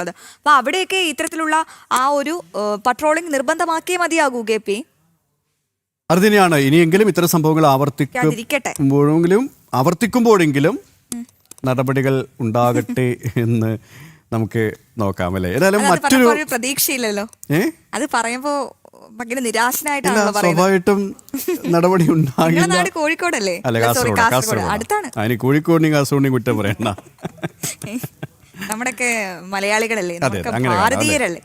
അപ്പൊ അവിടെയൊക്കെ ഇത്തരത്തിലുള്ള ആ ഒരു പട്രോളിംഗ് നിർബന്ധമാക്കിയേ മതിയാകൂ KP. അത് തന്നെയാണ്. ഇനിയെങ്കിലും ഇത്തരം സംഭവങ്ങൾ ആവർത്തിക്കുമ്പോഴെങ്കിലും നടപടികൾ ഉണ്ടാകട്ടെ എന്ന് നമുക്ക് നോക്കാം അല്ലേ. ഏതായാലും മറ്റൊരു പ്രതീക്ഷയില്ലല്ലോ അത് പറയുമ്പോ ഭയങ്കര നിരാശനായിട്ടാണല്ലോ സ്വാഭാവികമായിട്ടും നടപടി ഉണ്ടാകില്ല. കോഴിക്കോടല്ലേ? അല്ല, കാസർഗോഡ്. അടുത്താണ്. അതിന് കോഴിക്കോടിനെയും കാസർഗോഡിനെയും കുറ്റം പറയണ്ട. നമ്മുടെയൊക്കെ മലയാളികളല്ലേ, ഭാരതീയരല്ലേ.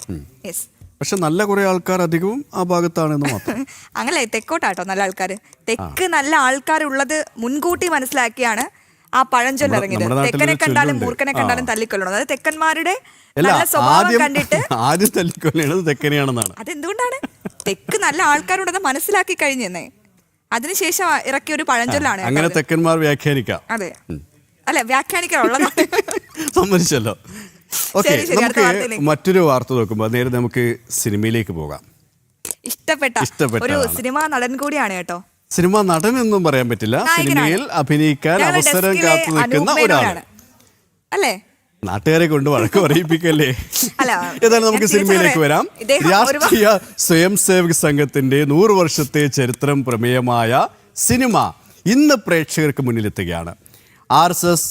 പക്ഷെ നല്ല കുറെ ആൾക്കാർ അധികവും ആ ഭാഗത്താണെന്ന് മാത്രം. അങ്ങനെ തെക്കോട്ടാട്ടോ നല്ല ആൾക്കാർ. തെക്ക് നല്ല ആൾക്കാരുള്ളത് മുൻകൂട്ടി മനസ്സിലാക്കിയാണ് ആ പഴഞ്ചൊല്ല് ഇറങ്ങിയത്. തെക്കനെ കണ്ടാലും മൂർഖനെ കണ്ടാലും തല്ലിക്കൊല്ലണം. അതായത് തെക്കന്മാരുടെ നല്ല സ്വഭാവം കണ്ടിട്ട് ആദ്യം തല്ലിക്കൊല്ലേണ്ടത് തെക്കനെയാണെന്നാണ്. അതെന്തുകൊണ്ടാണ്? തെക്ക് നല്ല ആൾക്കാരുണ്ടെന്ന് മനസ്സിലാക്കി കഴിഞ്ഞെന്നേ അതിനുശേഷം ഇറക്കിയ ഒരു പഴഞ്ചൊല്ലാണ്. അങ്ങനെ തെക്കന്മാർ വ്യാഖ്യാനിക്കാം. അതെ, അല്ല വ്യാഖ്യാനിക്കാനുള്ളതാണ്. സമ്മതിച്ചല്ലോ. ഓക്കെ, നമുക്ക് മറ്റൊരു വാർത്ത നോക്കുമ്പോൾ നേരെ നമുക്ക് സിനിമയിലേക്ക് പോകാം. ഇഷ്ടപ്പെട്ട ഒരു സിനിമാ നടൻ കൂടിയാണ് കേട്ടോ. സിനിമാ നടൻ എന്നും പറയാൻ പറ്റില്ല, സിനിമയിൽ അഭിനയിക്കാൻ അവസരം കാത്തു നിൽക്കുന്ന ഒരാളാണ് അല്ലേ. നാട്ടുകാരെ കൊണ്ട് വഴക്ക് പറയിപ്പിക്കല്ലേ. ഏതായാലും നമുക്ക് സിനിമയിലേക്ക് വരാം. രാഷ്ട്രീയ സ്വയം സേവക സംഘത്തിന്റെ 100 വർഷത്തെ ചരിത്രം പ്രമേയമായ സിനിമ ഇന്ന് പ്രേക്ഷകർക്ക് മുന്നിലെത്തുകയാണ്. RSS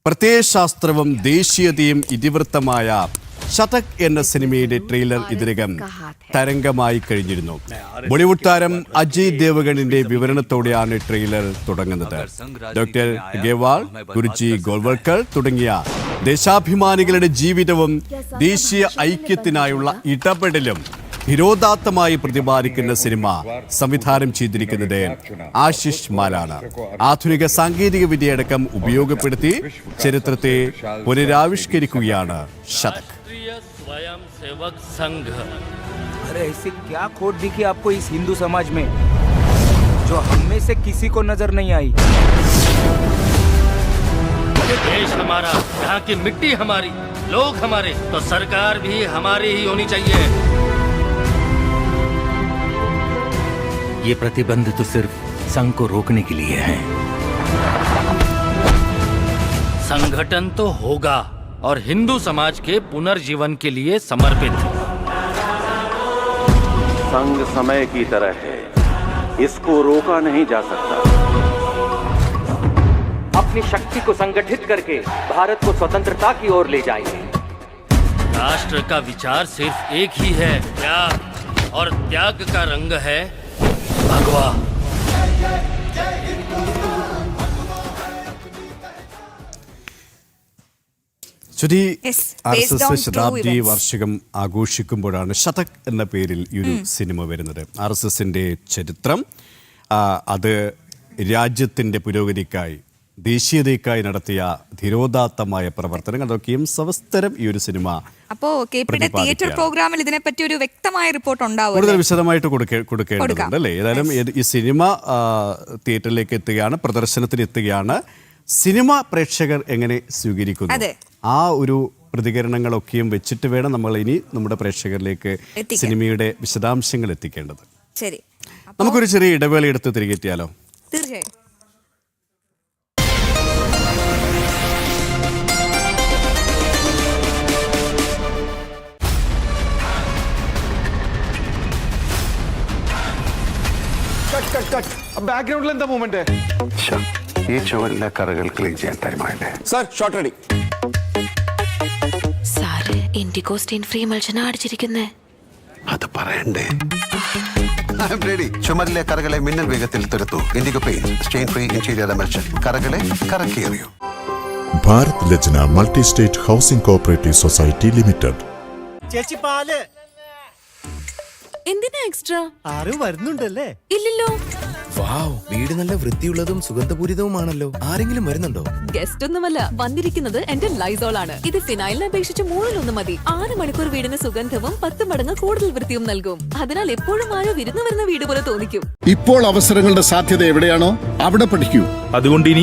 പ്രത്യയശാസ്ത്രവും ദേശീയതയും ഇതിവൃത്തമായ ശതക് എന്ന സിനിമയുടെ ട്രെയിലർ ഇതിനകം തരംഗമായി കഴിഞ്ഞിരുന്നു. ബോളിവുഡ് താരം അജയ് ദേവഗണിന്റെ വിവരണത്തോടെയാണ് ട്രെയിലർ തുടങ്ങുന്നത്. ഡോക്ടർ ഗേവാൾ, ഗുരുജി ഗോൾവൽക്കർ തുടങ്ങിയ ദേശാഭിമാനികളുടെ ജീവിതവും ദേശീയ ഐക്യത്തിനായുള്ള ഇടപെടലും ധിരോദാത്തമായി പ്രതിപാദിക്കുന്ന സിനിമ സംവിധാനം ചെയ്തിരിക്കുന്നത് ആശിഷ് മാലാണ്. ആധുനിക സാങ്കേതിക വിദ്യയടക്കം ഉപയോഗപ്പെടുത്തി ചരിത്രത്തെ പുനരാവിഷ്കരിക്കുകയാണ് ശതക്. स्वयं सेवक संघ। अरे ऐसी क्या खोट दिखी आपको इस हिंदू समाज में जो हम में से किसी को नजर नहीं आई? देश हमारा, यहाँ की मिट्टी हमारी, लोग हमारे, तो सरकार भी हमारी ही होनी चाहिए। ये प्रतिबंध तो सिर्फ संघ को रोकने के लिए है। संगठन तो होगा और हिंदू समाज के पुनर्जीवन के लिए समर्पित। संघ समय की तरह है, इसको रोका नहीं जा सकता। अपनी शक्ति को संगठित करके भारत को स्वतंत्रता की ओर ले जाएंगे। राष्ट्र का विचार सिर्फ एक ही है, त्याग, और त्याग का रंग है भगवा। RSS ശതാബ്ദി വാർഷികം ആഘോഷിക്കുമ്പോഴാണ് ശതക് എന്ന പേരിൽ ഈ ഒരു സിനിമ വരുന്നത്. RSSന്റെ ചരിത്രം, അത് രാജ്യത്തിന്റെ പുരോഗതിക്കായി ദേശീയതയ്ക്കായി നടത്തിയ ധിരോദാത്തമായ പ്രവർത്തനങ്ങൾ, അതൊക്കെയും സവസ്തരം ഈ ഒരു സിനിമ. അപ്പോ തിയേറ്റർ പ്രോഗ്രാമിൽ ഇതിനെപ്പറ്റി ഒരു വ്യക്തമായ റിപ്പോർട്ട് ഉണ്ടാവും, കൂടുതൽ വിശദമായിട്ട് കൊടുക്കേണ്ടതുണ്ട് അല്ലേ. ഏതായാലും ഈ സിനിമ തിയേറ്ററിലേക്ക് എത്തുകയാണ്, പ്രദർശനത്തിന് എത്തുകയാണ്. സിനിമ പ്രേക്ഷകർ എങ്ങനെ സ്വീകരിക്കുന്നു, ആ ഒരു പ്രതികരണങ്ങളൊക്കെയും വെച്ചിട്ട് വേണം നമ്മൾ ഇനി നമ്മുടെ പ്രേക്ഷകരിലേക്ക് സിനിമയുടെ വിശദാംശങ്ങൾ എത്തിക്കേണ്ടത്. ശരി, നമുക്കൊരു ചെറിയ ഇടവേള എടുത്ത് തിരികെ എത്തിയാലോ? തീർച്ചയായും. ബാക്ക്ഗ്രൗണ്ടിൽ എന്താ മൂവ്മെന്റ്? ഈ ചുവരിലെ കറകൾ ക്ലീൻ ചെയ്യാൻ ടൈമായില്ലേ? Sir, shot ready. Sir Indigo stain free മത്സ്യന അടിച്ചിരിക്കുന്നേ, അത് പറയണ്ടേ? ചുമരിലെ കറകളെ മിന്നൽ വേഗത്തിൽ തുരത്തു. Indigo paint stain free interior emulsion, കറകളെ കറക്കിയെറിയൂ. Bharat Lajna multi state housing cooperative society limited. ചേച്ചി പാല് എന്തിനാ എക്സ്ട്രാ? ആരും വരുന്നുണ്ടല്ലേ? ഇല്ലല്ലോ. വാവ്, വീട് നല്ല വൃത്തിയുള്ളതും സുഗന്ധപൂരിതവുമാണല്ലോ. ആരെങ്കിലും വരുന്നുണ്ടോ? ഗസ്റ്റ് ഒന്നുമല്ല, വന്നിരിക്കുന്നത് എന്റെ ലൈസോൾ ആണ്. ഇത് ഫിനൈലിനെ അപേക്ഷിച്ച് 3-1 മതി. 6 മണിക്കൂർ വീടിന് സുഗന്ധവും 10 മടങ്ങ് കൂടുതൽ വൃത്തിയും നൽകും. അതിനാൽ എപ്പോഴും ആരോ വിരുന്നു വരുന്ന വീട് പോലെ തോന്നിക്കും. ഇപ്പോൾ അവസരങ്ങളുടെ സാധ്യത എവിടെയാണോ അവിടെ പഠിക്കൂ. അതുകൊണ്ട് ഇനി